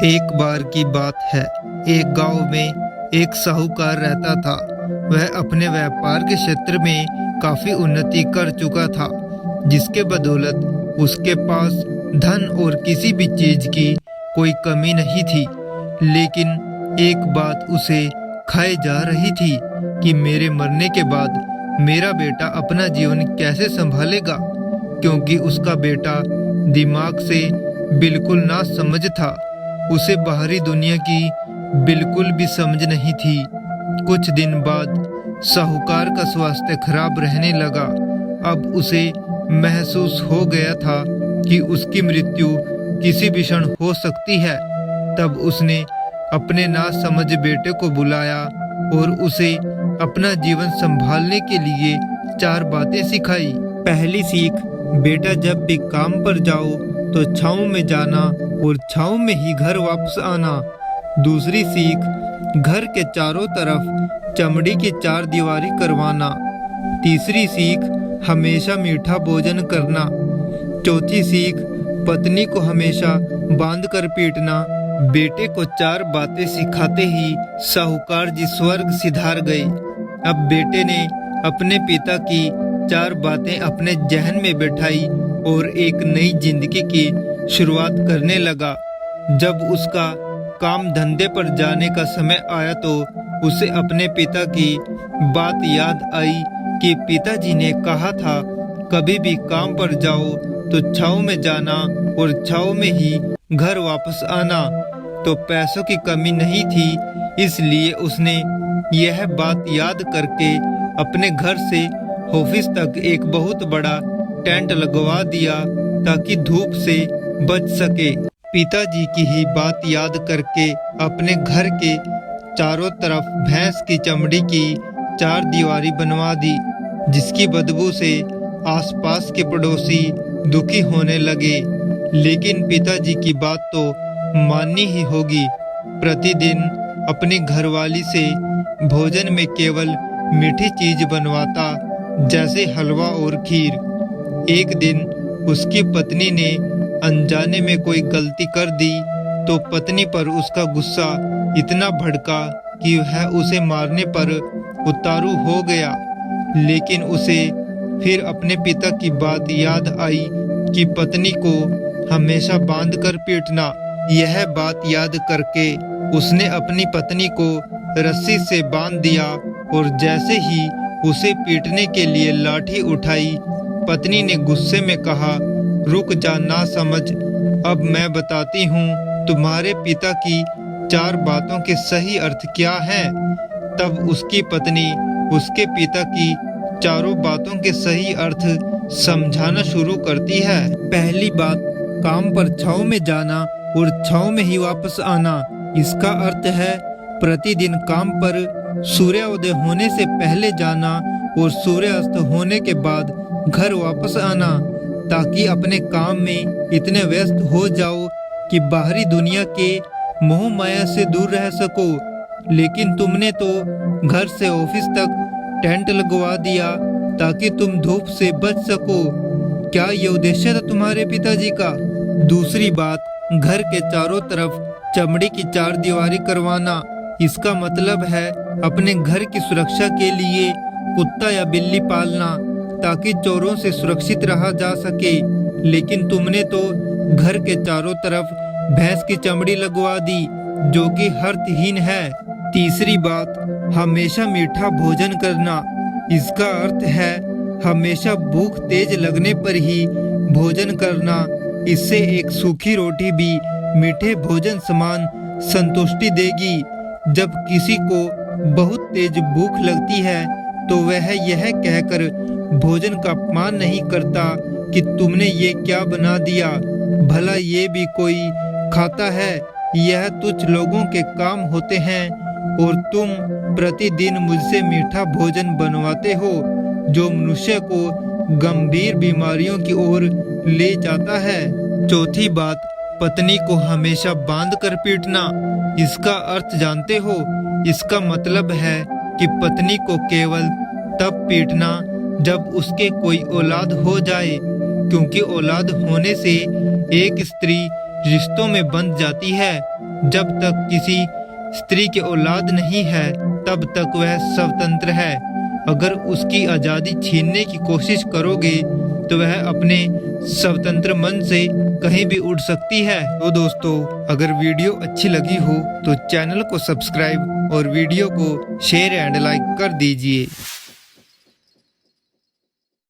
एक बार की बात है। एक गांव में एक साहूकार रहता था। वह अपने व्यापार के क्षेत्र में काफी उन्नति कर चुका था, जिसके बदौलत उसके पास धन और किसी भी चीज की कोई कमी नहीं थी। लेकिन एक बात उसे खाए जा रही थी कि मेरे मरने के बाद मेरा बेटा अपना जीवन कैसे संभालेगा, क्योंकि उसका बेटा दिमाग से बिल्कुल ना समझ था। उसे बाहरी दुनिया की बिल्कुल भी समझ नहीं थी। कुछ दिन बाद साहूकार का स्वास्थ्य खराब रहने लगा। अब उसे महसूस हो गया था कि उसकी मृत्यु किसी भी क्षण हो सकती है। तब उसने अपने नासमझ बेटे को बुलाया और उसे अपना जीवन संभालने के लिए 4 बातें सिखाई। पहली सीख, बेटा जब भी काम पर जाओ तो छांव में जाना और छांव में ही घर वापस आना। दूसरी सीख, घर के चारों तरफ चमड़ी की 4 दीवारी करवाना। तीसरी सीख, हमेशा मीठा भोजन करना। चौथी सीख, पत्नी को हमेशा बांध कर पीटना। बेटे को 4 बातें सिखाते ही साहूकार जी स्वर्ग सिधार गए। अब बेटे ने अपने पिता की 4 बातें अपने जहन में बैठाई और एक नई जिंदगी की शुरुआत करने लगा। जब उसका काम धंधे पर जाने का समय आया तो उसे अपने पिता की बात याद आई कि पिताजी ने कहा था, कभी भी काम पर जाओ तो छांव में जाना और छांव में ही घर वापस आना। तो पैसों की कमी नहीं थी, इसलिए उसने यह बात याद करके अपने घर से ऑफिस तक एक बहुत बड़ा टेंट लगवा दिया ताकि धूप से बच सके। पिताजी की ही बात याद करके अपने घर के चारों तरफ भैंस की चमड़ी की 4 दीवारी बनवा दी, जिसकी बदबू से आसपास के पड़ोसी दुखी होने लगे। लेकिन पिताजी की बात तो माननी ही होगी। प्रतिदिन अपनी घरवाली से भोजन में केवल मीठी चीज बनवाता, जैसे हलवा और खीर। एक दिन उसकी पत्नी ने अनजाने में कोई गलती कर दी तो पत्नी पर उसका गुस्सा इतना भड़का कि वह उसे मारने पर उतारू हो गया। लेकिन उसे फिर अपने पिता की बात याद आई कि पत्नी को हमेशा बांध कर पीटना। यह बात याद करके उसने अपनी पत्नी को रस्सी से बांध दिया और जैसे ही उसे पीटने के लिए लाठी उठाई, पत्नी ने गुस्से में कहा, रुक जा नासमझ, अब मैं बताती हूँ तुम्हारे पिता की 4 बातों के सही अर्थ क्या हैं। तब उसकी पत्नी उसके पिता की चारों बातों के सही अर्थ समझाना शुरू करती है। पहली बात, काम पर छांव में जाना और छांव में ही वापस आना। इसका अर्थ है प्रतिदिन काम पर सूर्योदय होने से पहले जाना और सूर्यास्त होने के बाद घर वापस आना, ताकि अपने काम में इतने व्यस्त हो जाओ कि बाहरी दुनिया के मोह माया से दूर रह सको। लेकिन तुमने तो घर से ऑफिस तक टेंट लगवा दिया ताकि तुम धूप से बच सको। क्या ये उद्देश्य था तुम्हारे पिताजी का? दूसरी बात, घर के चारों तरफ चमड़ी की 4 दीवारी करवाना। इसका मतलब है अपने घर की सुरक्षा के लिए कुत्ता या बिल्ली पालना, ताकि चोरों से सुरक्षित रहा जा सके। लेकिन तुमने तो घर के चारों तरफ भैंस की चमड़ी लगवा दी, जो कि अर्थहीन है। तीसरी बात, हमेशा मीठा भोजन करना। इसका अर्थ है हमेशा भूख तेज लगने पर ही भोजन करना। इससे एक सूखी रोटी भी मीठे भोजन समान संतुष्टि देगी। जब किसी को बहुत तेज भूख लगती है तो वह यह कहकर भोजन का अपमान नहीं करता कि तुमने ये क्या बना दिया, भला ये भी कोई खाता है। यह तुच्छ लोगों के काम होते हैं और तुम प्रतिदिन मुझसे मीठा भोजन बनवाते हो, जो मनुष्य को गंभीर बीमारियों की ओर ले जाता है। चौथी बात, पत्नी को हमेशा बांध कर पीटना। इसका अर्थ जानते हो? इसका मतलब है कि पत्नी को केवल तब पीटना जब उसके कोई औलाद हो जाए, क्योंकि औलाद होने से एक स्त्री रिश्तों में बंध जाती है, जब तक किसी स्त्री के औलाद नहीं है तब तक वह स्वतंत्र है। अगर उसकी आज़ादी छीनने की कोशिश करोगे तो वह अपने स्वतंत्र मन से कहीं भी उड़ सकती है। तो दोस्तों, अगर वीडियो अच्छी लगी हो तो चैनल को सब्सक्राइब और वीडियो को शेयर एंड लाइक कर दीजिए।